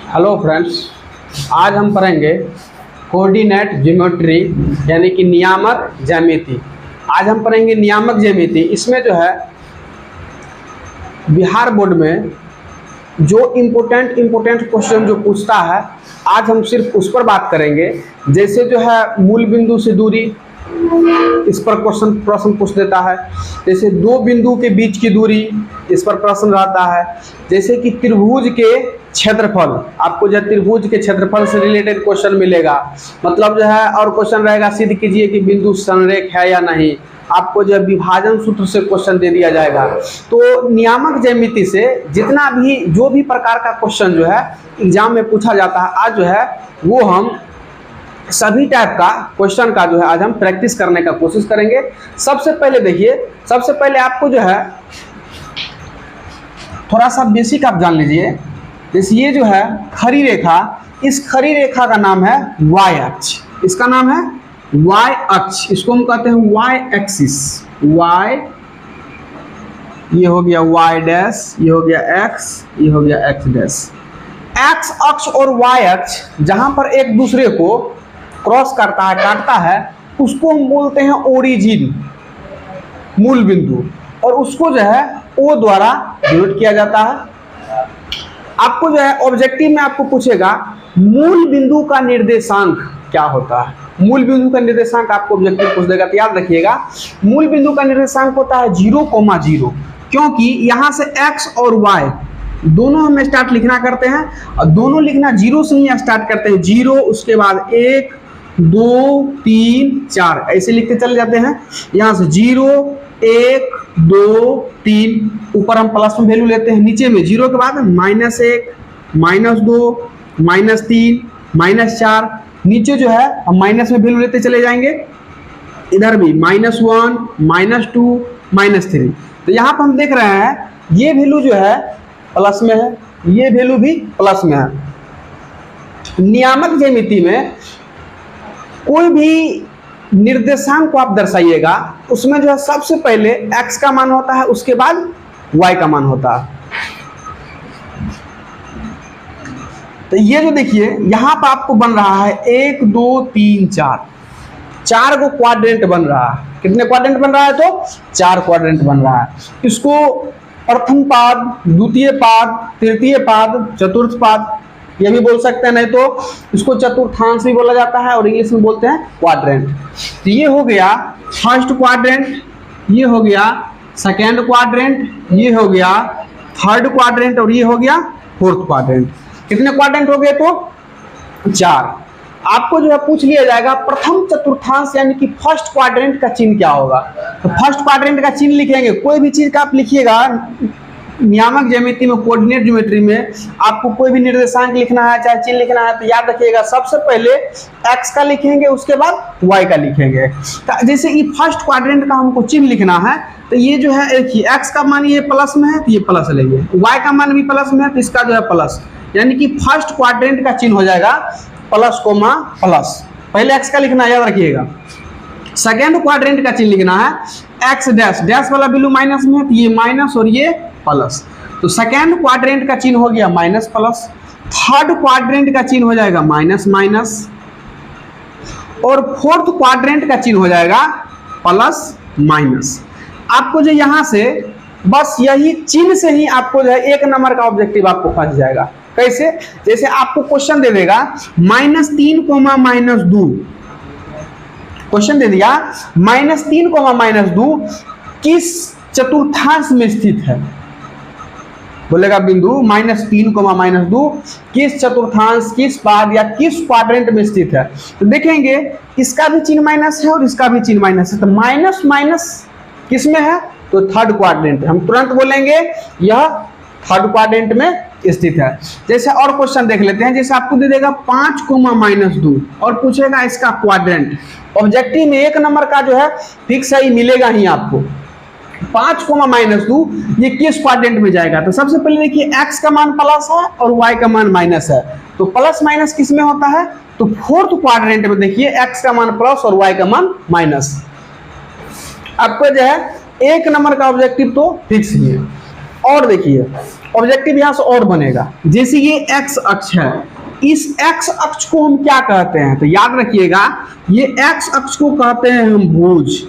Hello friends, आज हम पढ़ेंगे कोऑर्डिनेट ज्योमेट्री यानी कि नियामक ज्यामिति। आज हम पढ़ेंगे नियामक ज्यामिति। इसमें जो है बिहार बोर्ड में जो इम्पोर्टेंट क्वेश्चन जो पूछता है, आज हम सिर्फ उस पर बात करेंगे। जैसे जो है मूल बिंदु से दूरी, इस पर प्रश्न पूछ देता है। जैसे दो बिंदु के बीच की दूरी, इस पर प्रश्न रहता है। जैसे कि त्रिभुज के क्षेत्रफल, आपको जो त्रिभुज के क्षेत्रफल से रिलेटेड क्वेश्चन मिलेगा। मतलब जो है और क्वेश्चन रहेगा, सिद्ध कीजिए कि बिंदु संरेख है या नहीं। आपको जो विभाजन सूत्र से क्वेश्चन दे दिया जाएगा। तो नियामक ज्यामिति से जितना भी जो भी प्रकार का क्वेश्चन जो है एग्जाम में पूछा जाता है, आज जो है वो हम सभी टाइप का क्वेश्चन का जो है आज हम प्रैक्टिस करने का कोशिश करेंगे। सबसे पहले देखिए, सबसे पहले आपको जो है थोड़ा सा बेसिक आप जान लीजिए। जैसे ये जो है खड़ी रेखा, इस खड़ी रेखा का नाम है वाई अक्ष। इसका नाम है वाई अक्ष, इसको हम कहते हैं वाई एक्सिस। वाई, ये हो गया वाई डैश, ये हो गया एक्स, ये हो गया एक्स डैश। एक्स अक्ष और वाई अक्ष जहां पर एक दूसरे को क्रॉस करता है, काटता है, उसको हम बोलते हैं ओरिजिन, मूल बिंदु। और उसको जो है ओ द्वारा डिनोट किया जाता है। आपको जो है ऑब्जेक्टिव में आपको पूछेगा मूल बिंदु का निर्देशांक क्या होता है। मूल बिंदु का निर्देशांक आपको ऑब्जेक्टिव पूछ देगा, तो याद रखिएगा मूल बिंदु का निर्देशांक होता है 0,0, क्योंकि यहाँ से x और y दोनों हम स्टार्ट लिखना करते हैं और दोनों लिखना 0 से ही स्टार्ट करते हैं। 0, उसके बाद 1, 2, 3, 4 ऐसे लिखते चले जाते हैं। यहाँ से 0, 1, 2, 3, ऊपर हम प्लस में वैल्यू लेते हैं, नीचे में 0 के बाद -1, -2, -3, -4, नीचे जो है हम माइनस में वैल्यू लेते चले जाएंगे। इधर भी -1, -2, -3। तो यहाँ पर हम देख रहे हैं ये वैल्यू जो है प्लस में है, ये वैल्यू भी प्लस में है। नियामक ज्यामिति में कोई भी निर्देशांक को आप दर्शाइएगा, उसमें जो है सबसे पहले x का मान होता है, उसके बाद y का मान होता है। तो ये जो देखिए यहां पर आपको बन रहा है 1, 2, 3, 4 को क्वाड्रेंट बन रहा है। कितने क्वाड्रेंट बन रहा है? तो 4 क्वाड्रेंट बन रहा है। इसको प्रथम पाद, द्वितीय पाद, तृतीय पाद, चतुर्थ पाद ये भी बोल सकते हैं, नहीं तो इसको चतुर्थांश भी बोला जाता है और इंग्लिश में बोलते हैं क्वाड्रेंट। तो ये हो गया फर्स्ट क्वाड्रेंट, ये हो गया सेकेंड क्वाड्रेंट, ये हो गया थर्ड क्वाड्रेंट और ये हो गया फोर्थ क्वाड्रेंट। कितने क्वाड्रेंट हो गए? तो 4। आपको जो है पूछ लिया जाएगा प्रथम चतुर्थांश यानी कि फर्स्ट क्वाड्रेंट का चिन्ह क्या होगा। तो फर्स्ट क्वाड्रेंट का चिन्ह लिखेंगे। कोई भी चीज का आप लिखिएगा नियामक ज्यामिति में, कोऑर्डिनेट ज्योमेट्री में आपको कोई भी निर्देशांक लिखना है, चाहे चिन्ह लिखना है, तो याद रखिएगा सबसे पहले x का लिखेंगे, उसके बाद y का लिखेंगे। तो जैसे ये फर्स्ट क्वाड्रेंट का हमको चिन्ह लिखना है, तो ये जो है देखिए x का मान ये प्लस में है तो ये प्लस लेंगे, y का मान भी प्लस में है तो इसका जो है प्लस, यानी कि फर्स्ट क्वाड्रेंट का चिन्ह हो जाएगा प्लस कोमा प्लस। पहले x का लिखना याद रखिएगा। सेकेंड क्वाड्रेंट का चिन्ह लिखना है x डैश, डैश वाला वैल्यू माइनस में है तो ये माइनस और ये प्लस। तो सेकेंड क्वाड्रेंट का चिन्ह हो गया माइनस प्लस। थर्ड क्वाड्रेंट का चिन्ह हो जाएगा माइनस माइनस और फोर्थ क्वाड्रेंट का चिन्ह हो जाएगा प्लस माइनस। आपको जो यहाँ से बस यही चिन्ह से ही आपको जो है 1 नंबर का ऑब्जेक्टिव आपको फंस जाएगा। कैसे? जैसे आपको क्वेश्चन दे देगा -3, -2, क्वेश्चन दे दिया -3, -2 किस चतुर्थांश में स्थित है। बोलेगा बिंदु -3, -2 किस चतुर्थांश, किस पाद या किस क्वाड्रेंट में स्थित है। तो देखेंगे इसका भी चिन्ह माइनस है और इसका भी चिन्ह माइनस है, तो माइनस माइनस किस में है? तो थर्ड क्वाड्रेंट। हम तुरंत बोलेंगे यह थर्ड क्वाड्रेंट में स्थित है। जैसे और क्वेश्चन देख लेते हैं। जैसे आपको दे देगा 5, -2 और पूछेगा इसका क्वाड्रेंट। ऑब्जेक्टिव में 1 नंबर का जो है फिक्स है, मिलेगा ही आपको। 5, -2 ये किस क्वाड्रेंट में जाएगा? तो सबसे पहले देखिए x का मान प्लस है और y का मान माइनस है, तो प्लस माइनस किस में होता है? तो फोर्थ क्वाड्रेंट में देखिए x का मान प्लस और y का मान माइनस। आपको जो है 1 नंबर का ऑब्जेक्टिव तो फिक्स ही है। और देखिए ऑब्जेक्टिव यहां से और बनेगा। जैसे ये एक्स अक्ष है, इस एक्स अक्ष को हम क्या कहते हैं, तो याद रखिएगा ये एक्स अक्ष को कहते हैं हम भुज।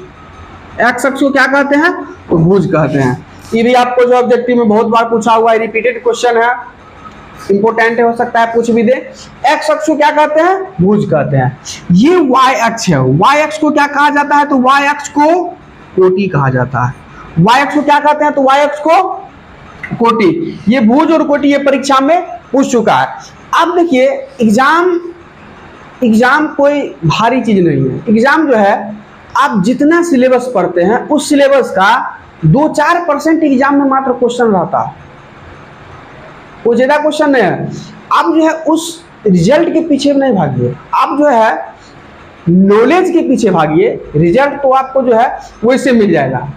एक्स अक्ष को क्या कहते हैं, तो भुज कहते हैं। ये भी आपको जो ऑब्जेक्टिव में बहुत बार पूछा हुआ है, रिपीटेड क्वेश्चन है, इंपोर्टेंट हो सकता है पूछ भी दे। एक्स अक्ष को क्या कहते हैं, भुज कहते हैं। ये वाई अक्ष है, वाई अक्ष को क्या कहा जाता है, तो वाई अक्ष को कोटि कहा जाता है। वाई अक्ष को क्या कहते हैं, तो वाई अक्ष को कोटि। ये भुज और कोटि ये परीक्षा में पूछ चुका है। अब देखिए एग्जाम कोई भारी चीज नहीं है। एग्जाम जो है आप जितना सिलेबस पढ़ते हैं उस सिलेबस का 2-4% एग्जाम में मात्र क्वेश्चन रहता है, वो ज्यादा क्वेश्चन नहीं है। आप जो है उस रिजल्ट के पीछे नहीं भागिए, आप जो है नॉलेज के पीछे भागिए। रिजल्ट तो आपको जो है वैसे मिल जाएगा।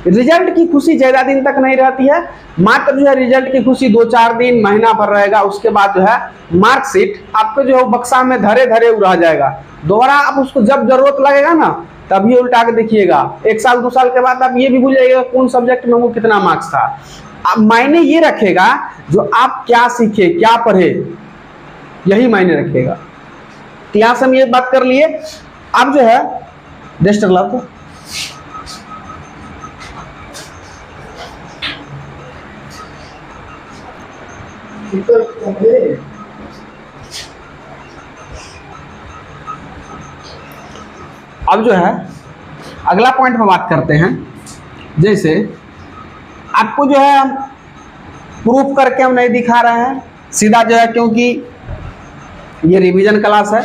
रिजल्ट की खुशी ज्यादा दिन तक नहीं रहती है, मात्र जो है रिजल्ट की खुशी 2-4 दिन महीना भर रहेगा। उसके बाद जो है मार्कशीट आपको जो है बक्सा में धरे धरे रह जाएगा। दोबारा आप उसको जब जरूरत लगेगा ना तभी उल्टा के देखिएगा। 1 साल 2 साल के बाद आप ये भी भूल जाइएगा कौन सब्जेक्ट में वो कितना मार्क्स था। अब मायने ये रखेगा जो आप क्या सीखे क्या पढ़े, यही मायने रखेगा। तो यहां से हम ये बात कर लिए। अब जो है डेस्टर लाओ तो अब जो है अगला पॉइंट पे बात करते हैं। जैसे आपको जो है हम प्रूफ करके हम नहीं दिखा रहे हैं सीधा जो है, क्योंकि ये रिवीजन क्लास है।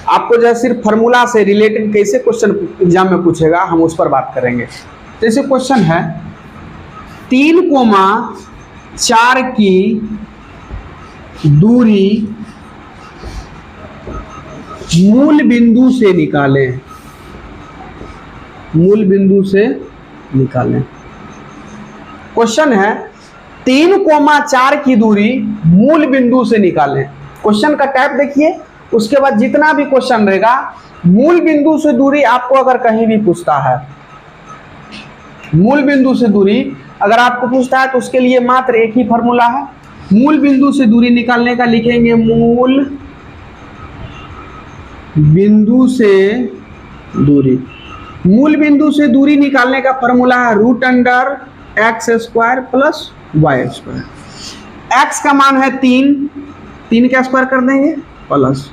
आपको जो है सिर्फ फार्मूला से रिलेटेड कैसे क्वेश्चन एग्जाम में पूछेगा हम उस पर बात करेंगे। जैसे क्वेश्चन है 3,4 की दूरी मूल बिंदु से निकालें। मूल बिंदु से निकालें। क्वेश्चन है 3,4 की दूरी मूल बिंदु से निकालें। क्वेश्चन का टाइप देखिए, उसके बाद जितना भी क्वेश्चन रहेगा मूल बिंदु से दूरी आपको अगर कहीं भी पूछता है, मूल बिंदु से दूरी अगर आपको पूछता है तो उसके लिए मात्र एक ही फॉर्मूला है। मूल बिंदु से दूरी निकालने का लिखेंगे मूल बिंदु से दूरी। मूल बिंदु से दूरी निकालने का फॉर्मूला है √(x² + y²। x का मान है 3 का स्क्वायर कर देंगे, प्लस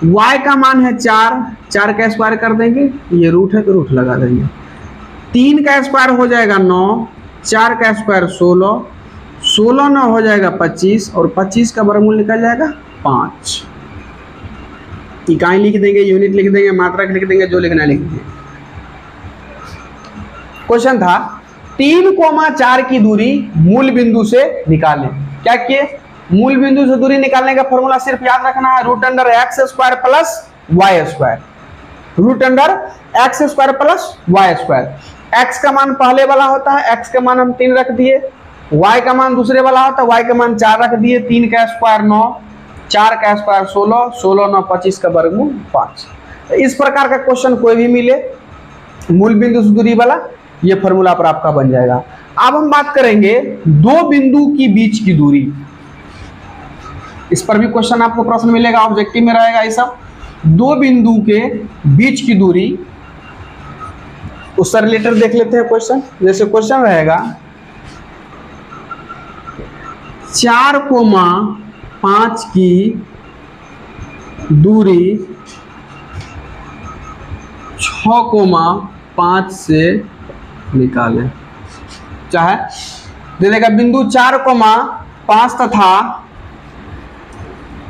y का मान है 4 का स्क्वायर कर देंगे, ये रूट है तो रूट लगा देंगे। 3 का स्क्वायर हो जाएगा 9, 4 का स्क्वायर 16, 16 9 हो जाएगा 25 और 25 का वर्गमूल निकल जाएगा 5। इकाई लिख देंगे, यूनिट लिख देंगे, मात्रक लिख देंगे, जो लिखना लिख देंगे। क्वेश्चन था 3,4 की दूरी मूल बिंदु से निकालें। क्या किए, मूल बिंदु से दूरी निकालने का फॉर्मूला सिर्फ याद रखना है √(x² + y²। √(x² + y²। x का मान पहले वाला होता है, x का मान हम 3 रख दिए। y का मान दूसरे वाला होता है, y का मान 4 रख दिए। 3 का स्क्वायर 9, 4 का स्क्वायर 16, 16 9 25 का वर्गमूल 5। तो इस प्रकार का क्वेश्चन कोई भी मिले मूल बिंदु से दूरी वाला, ये फॉर्मूला पर आपका बन जाएगा। अब हम बात करेंगे दो बिंदु की बीच की दूरी। इस पर भी क्वेश्चन आपको प्रश्न मिलेगा, ऑब्जेक्टिव में रहेगा ये सब। दो बिंदु के बीच की दूरी, उससे रिलेटेड देख लेते हैं क्वेश्चन। जैसे क्वेश्चन रहेगा 4,5 की दूरी 6,5 से निकालें। चाहे दे देगा बिंदु 4,5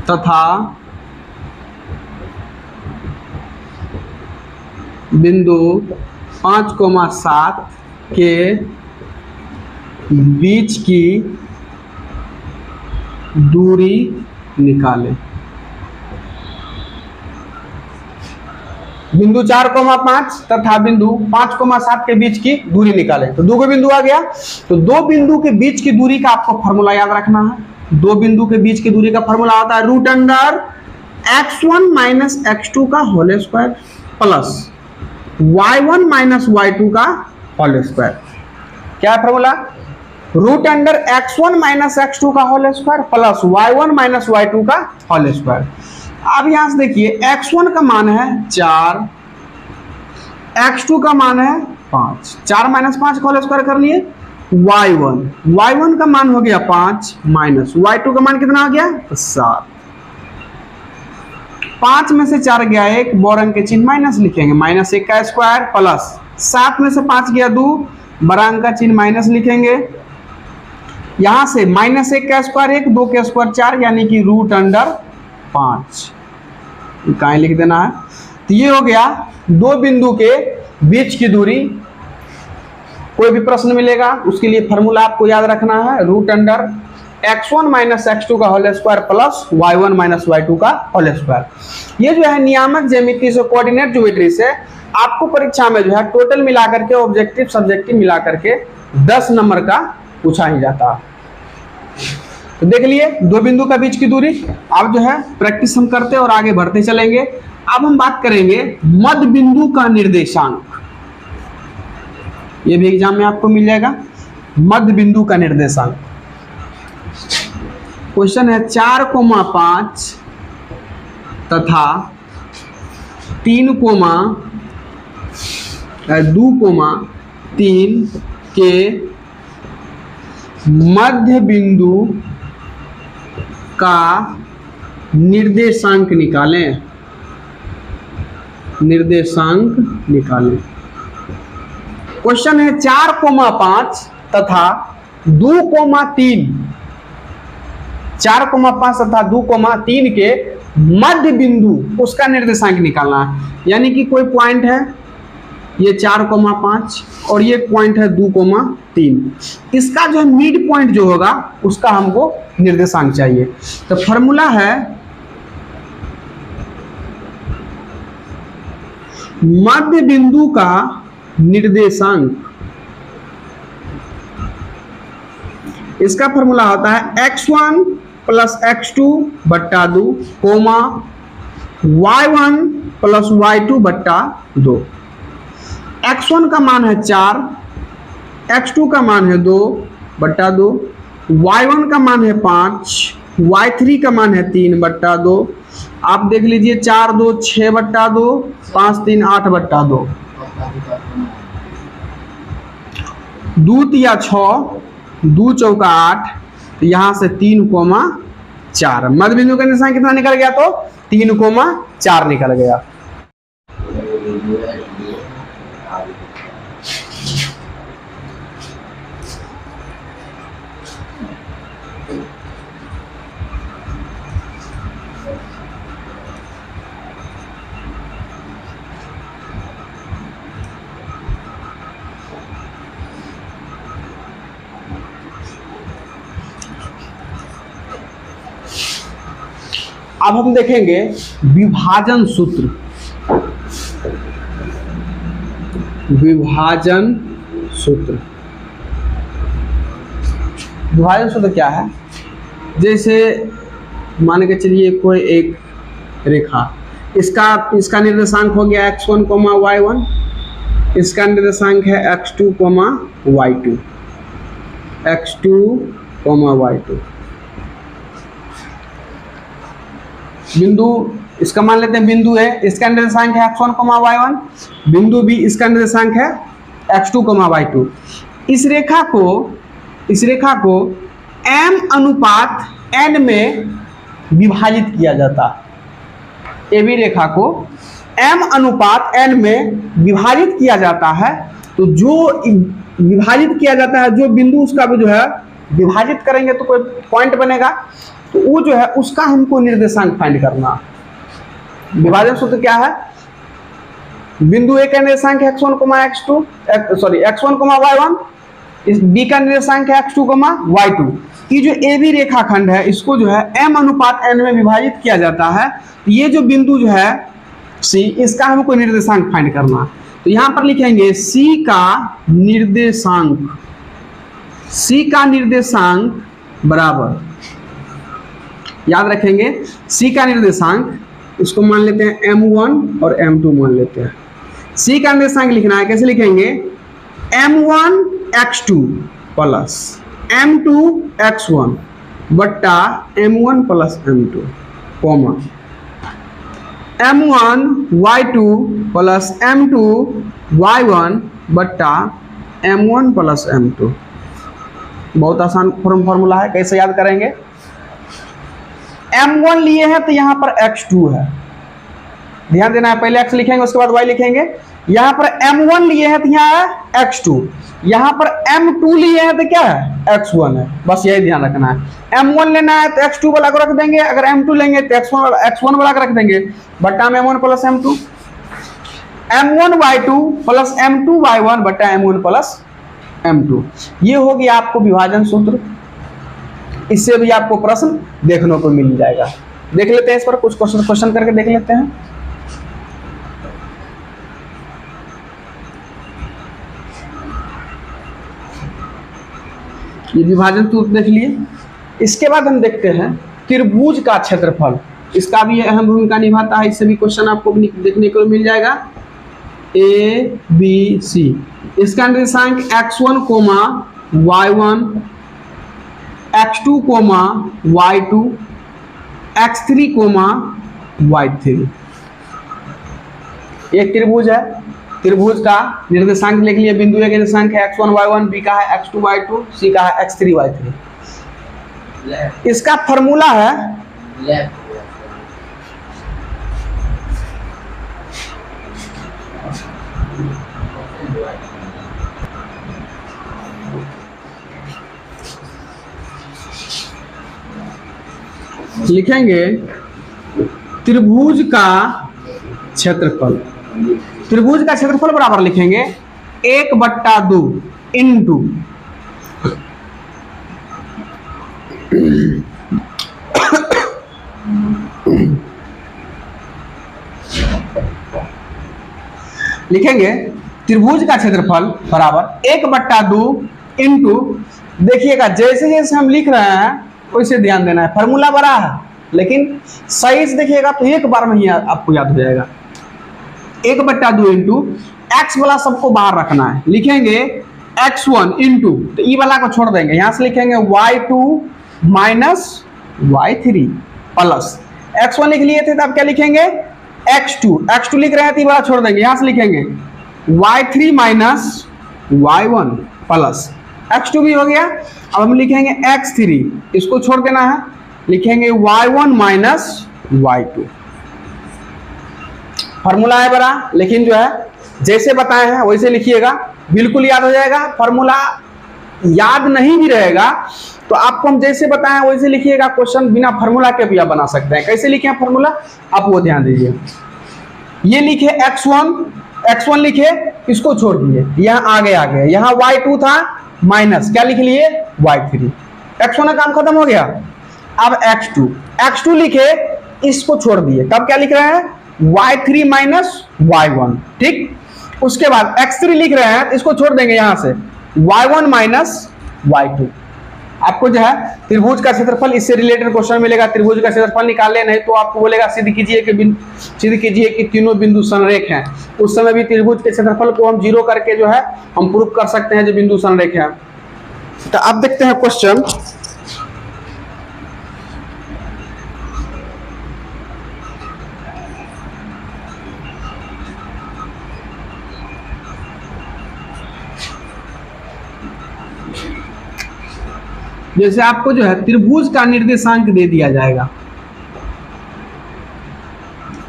तथा बिंदु 5,7 के बीच की दूरी निकालें। बिंदु 4,5 तथा बिंदु 5,7 के बीच की दूरी निकालें। तो दो बिंदु आ गया, तो दो बिंदु के बीच की दूरी का आपको फॉर्मूला याद रखना है। दो बिंदु के बीच की दूरी का फॉर्मूला होता है √(x1 - x2 का whole square plus y1 - y2 का होल स्क्वायर। क्या है formula? Root under x1 minus x2 का whole square plus y1 minus y2 का होल स्क्वायर। अब यहां से देखिए x1 का मान है 4, x2 का मान है 5, 4 माइनस 5 का होल स्क्वायर कर लिए y1 का मान हो गया 5 माइनस y2 का मान कितना हो गया 7, 5 में से 4 गया 1, बौरंग के चिन्ह माइनस लिखेंगे, माइनस 1 का स्क्वायर प्लस 7 में से 5 गया 2, बड़ा अंक का चिन्ह माइनस लिखेंगे, यहां से माइनस 1 का स्क्वायर 1, 2 का स्क्वायर 4 यानी कि रूट अंडर 5 कहीं लिख देना है। तो ये हो गया दो बिंदु के बीच की दूरी। कोई भी प्रश्न मिलेगा उसके लिए फॉर्मूला आपको याद रखना है, root under x1 minus x2 का whole square plus y1 minus y2 का होल स्क्वायर। ये जो है नियामक ज्यामिति से, कोऑर्डिनेट ज्योमेट्री से आपको परीक्षा में जो है टोटल मिलाकर के, ऑब्जेक्टिव सब्जेक्टिव मिलाकर के 10 नंबर का पूछा ही जाता है। तो देख लिए दो बिंदु का बीच की दूरी। अब जो है प्रैक्टिस हम करते और आगे बढ़ते चलेंगे। अब हम बात करेंगे मध्य बिंदु का निर्देशांक। ये भी एग्जाम में आपको मिल जाएगा, मध्य बिंदु का निर्देशांक। क्वेश्चन है 4,5 तथा 3,2,3 के मध्य बिंदु का निर्देशांक निकालें। निर्देशांक निकालें। क्वेश्चन है 4,5 तथा 2,3, 4,5 तथा 2,3 के मध्य बिंदु उसका निर्देशांक निकालना है। यानी कि कोई पॉइंट है ये 4,5 और ये पॉइंट है 2,3, इसका जो है मिड पॉइंट जो होगा उसका हमको निर्देशांक चाहिए। तो फॉर्मूला है मध्य बिंदु का निर्देशांक। इसका फॉर्मूला होता है x1 प्लस x2 बट्टा 2 कोमा y1 प्लस y2 बट्टा 2। x1 का मान है 4, x2 का मान है 2 बट्टा 2, y1 का मान है 5, y3 का मान है 3 बट्टा 2। आप देख लीजिए 4 2 6 बट्टा 2, 5 3 8 बट्टा 2, 2 तिया 6, 2 चौका 8, तो यहाँ से 3,4। मध्य बिंदु का निशान कितना निकल गया? तो 3,4 निकल गया। अब हम देखेंगे विभाजन सूत्र। विभाजन सूत्र, विभाजन सूत्र क्या है? जैसे मान के चलिए कोई एक रेखा, इसका निर्देशांक हो गया x1, y1, इसका निर्देशांक है x2, y2, x2, y2। बिंदु इसका मान लेते हैं बिंदु है, इसका निर्देशांक है x1, y1, बिंदु B इसका निर्देशांक है x2, y2। इस रेखा को m अनुपात n में विभाजित किया जाता है। AB रेखा को m अनुपात n में विभाजित किया जाता है। तो जो विभाजित किया जाता है, जो बिंदु उसका भी जो है विभाजित करेंगे तो कोई पॉइंट बनेगा, तो वो जो है उसका हमको निर्देशांक फाइंड करना। विभाजन सूत्र क्या है? बिंदु A का निर्देशांक है x1, y1, इस B का निर्देशांक है x2, y2। ये जो AB रेखाखंड है इसको जो है m अनुपात n में विभाजित किया जाता है। ये जो बिंदु जो है C, इसका हमको निर्देशांक फाइंड करना। तो यहाँ पर लिखेंगे C का निर्देशांक बराबर, याद रखेंगे C का निर्देशांक, इसको मान लेते हैं m1 और m2 मान लेते हैं। C का निर्देशांक लिखना है, कैसे लिखेंगे? m1 x2 प्लस m2x1 बट्टा m1 plus m2 comma m1y2 plus m2 y1 बट्टा m1 प्लस m2। बहुत आसान फॉर्मूला है, कैसे याद करेंगे? m1 लिए हैं तो यहाँ पर x2 है, ध्यान देना है, पहले x लिखेंगे उसके बाद y लिखेंगे। यहाँ पर m1 लिए हैं तो यहाँ है x2, यहाँ पर m2 लिए हैं तो क्या है x1 है, बस यही ध्यान रखना है। m1 लेना है तो x2 वाला को रख देंगे, अगर m2 लेंगे तो x1 वाला को रख देंगे, बट्टा में m1 plus m2, m1y2 plus m2y1 बट्टा m1 प्लस m2। ये हो गया आपको विभाजन सूत्र। इससे भी आपको प्रश्न देखने को मिल जाएगा। देख लेते हैं इस पर कुछ क्वेश्चन करके देख लेते हैं। ये विभाजन सूत्र देख लिए। इसके बाद हम देखते हैं त्रिभुज का क्षेत्रफल, इसका भी अहम भूमिका निभाता है। इससे भी क्वेश्चन आपको देखने को मिल जाएगा। ए बी सी, इसका निर्देशांक x1 y1 x2 y2 x3 y3। एक त्रिभुज है, त्रिभुज का निर्देशांक लिख लिए। बिंदु ए का निर्देशांक है x1 y1, बी का है x2 y2, सी का है x3 y3। इसका फॉर्मूला है लिखेंगे त्रिभुज का क्षेत्रफल। त्रिभुज का क्षेत्रफल बराबर लिखेंगे 1/2 इंटू लिखेंगे त्रिभुज का क्षेत्रफल बराबर 1/2 इंटू, देखिएगा जैसे जैसे हम लिख रहे हैं वैसे ध्यान देना है। फॉर्मूला बड़ा है लेकिन सही से देखिएगा तो एक बार में ही आपको याद हो जाएगा। 1/2 इंटू एक्स वाला सबको बाहर रखना है, लिखेंगे x1 इंटू, तो ई वाला को छोड़ देंगे, यहां से लिखेंगे y2 minus y3 plus x1 लिख लिए थे तो अब क्या लिखेंगे x2 लिख रहे हैं तो ई वाला छोड़ देंगे, यहां से लिखेंगे y3 minus y1 plus x2 भी हो गया। अब हम लिखेंगे x3, इसको छोड़ देना है, लिखेंगे y1 माइनस y2। फॉर्मूला है बड़ा लेकिन जो है जैसे बताए हैं वैसे लिखिएगा, बिल्कुल याद हो जाएगा। फॉर्मूला याद नहीं भी रहेगा तो आपको हम जैसे बताए हैं वैसे लिखिएगा। क्वेश्चन बिना फॉर्मूला के भी आप बना सकते हैं। कैसे लिखे फॉर्मूला आप वो ध्यान दीजिए। ये लिखे x1 लिखे, इसको छोड़ दिए, यहाँ आगे यहाँ y2 था माइनस क्या लिख लिए y3, x1 का काम खत्म हो गया। अब x2 लिखे, इसको छोड़ दिए, तब क्या लिख रहे हैं y3 माइनस y1, ठीक। उसके बाद x3 लिख रहे हैं, इसको छोड़ देंगे यहां से y1 माइनस y2। आपको जो है त्रिभुज का क्षेत्रफल इससे रिलेटेड क्वेश्चन मिलेगा। त्रिभुज का क्षेत्रफल निकाले नहीं तो आपको बोलेगा सिद्ध कीजिए कि तीनों बिंदु संरेख हैं। उस समय भी त्रिभुज के क्षेत्रफल को हम 0 करके जो है हम प्रूफ कर सकते हैं जो बिंदु संरेख है। तो अब देखते हैं क्वेश्चन। जैसे आपको जो है त्रिभुज का निर्देशांक दे दिया जाएगा।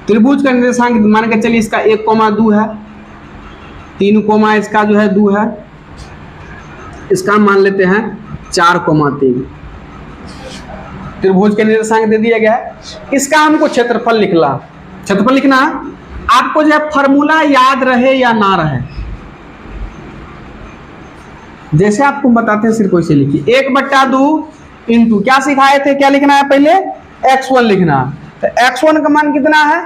त्रिभुज का निर्देशांक मान के चलिए इसका 1,2 है, 3, इसका जो है 2 है, इसका मान लेते हैं 4,3। त्रिभुज के निर्देशांक दे दिया गया है। इसका हमको क्षेत्रफल लिखना आपको जो है फॉर्मूला याद रहे या ना रहे, जैसे आपको बताते हैं सिर्फ वैसे लिखिए। 1/2 इंटू क्या सिखाए थे, क्या लिखना है पहले x1 लिखना। तो x1 का मान कितना है,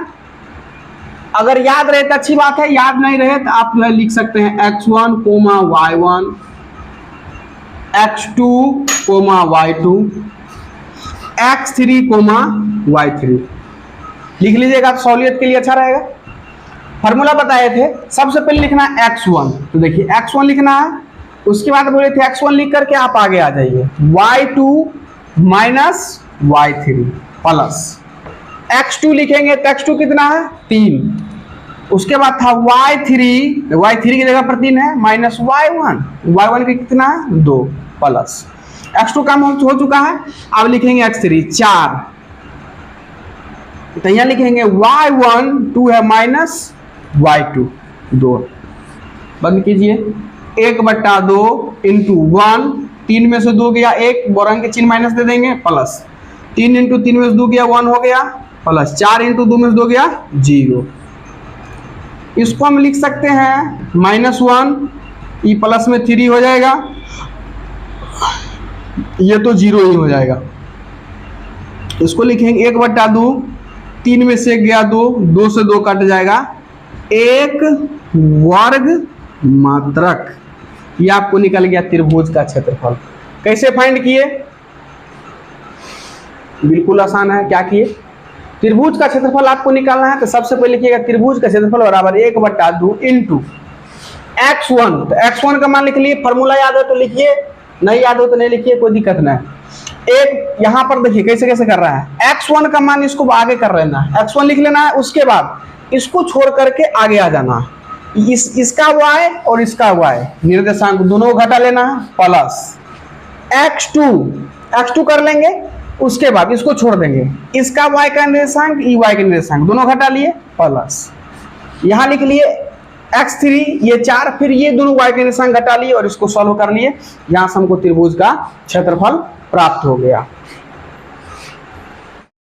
अगर याद रहे तो अच्छी बात है, याद नहीं रहे तो आप जो है लिख सकते हैं x1, y1, x2, y2, x3, y3 लिख लीजिएगा तो सहूलियत के लिए अच्छा रहेगा। फॉर्मूला बताए थे, सबसे पहले लिखना है x1, तो देखिए x1 लिखना है, उसके बाद बोले थे x1 लिख करके आप आगे आ जाइए, y2 minus y3 plus x2 लिखेंगे तो x2 कितना है 3। उसके बाद था y3 की जगह पर 3 है माइनस y1 की कितना है 2 प्लस x2 काम हो चुका है। अब लिखेंगे x3 4, तो यहाँ लिखेंगे y1 2 है माइनस y2 2। बंद कीजिए 1/2 इंटू 1, 3 में से 2 गया 1, बोरंग के चिन्ह माइनस दे देंगे प्लस 3 इंटू 3 में से 2 गया 1 हो गया प्लस 4 इंटू 2 में से 2 गया 0। इसको हम लिख सकते हैं -1, ई प्लस में 3 हो जाएगा, ये तो 0 ही हो जाएगा। इसको लिखेंगे 1/2, 3 में से गया 2, 2 से 2 कट जाएगा, 1 वर्ग मात्रक। ये आपको निकल गया त्रिभुज का क्षेत्रफल। कैसे फाइंड किए? बिल्कुल आसान है। क्या किए? त्रिभुज का क्षेत्रफल आपको निकालना है तो सबसे पहले लिखिएगा त्रिभुज का क्षेत्रफल बराबर 1/2 इंटू x1। तो x1 का मान लिख लिए, फॉर्मूला याद हो तो लिखिए, नहीं याद हो तो नहीं लिखिए, कोई दिक्कत नहीं। एक यहाँ पर देखिए कैसे कैसे कर रहा है, x1 का मान इसको आगे कर लेना है, x1 लिख लेना है, उसके बाद इसको छोड़ करके आगे आ जाना है। इसका y और इसका y निर्देशांक दोनों घटा लेना है प्लस x2 कर लेंगे, उसके बाद इसको छोड़ देंगे, इसका y का निर्देशांक y का निर्देशांक दोनों घटा लिए प्लस यहाँ लिख लिए x3 ये 4, फिर ये दोनों y के निर्देशांक घटा लिए और इसको सॉल्व कर लिए। यहाँ से हमको त्रिभुज का क्षेत्रफल प्राप्त हो गया।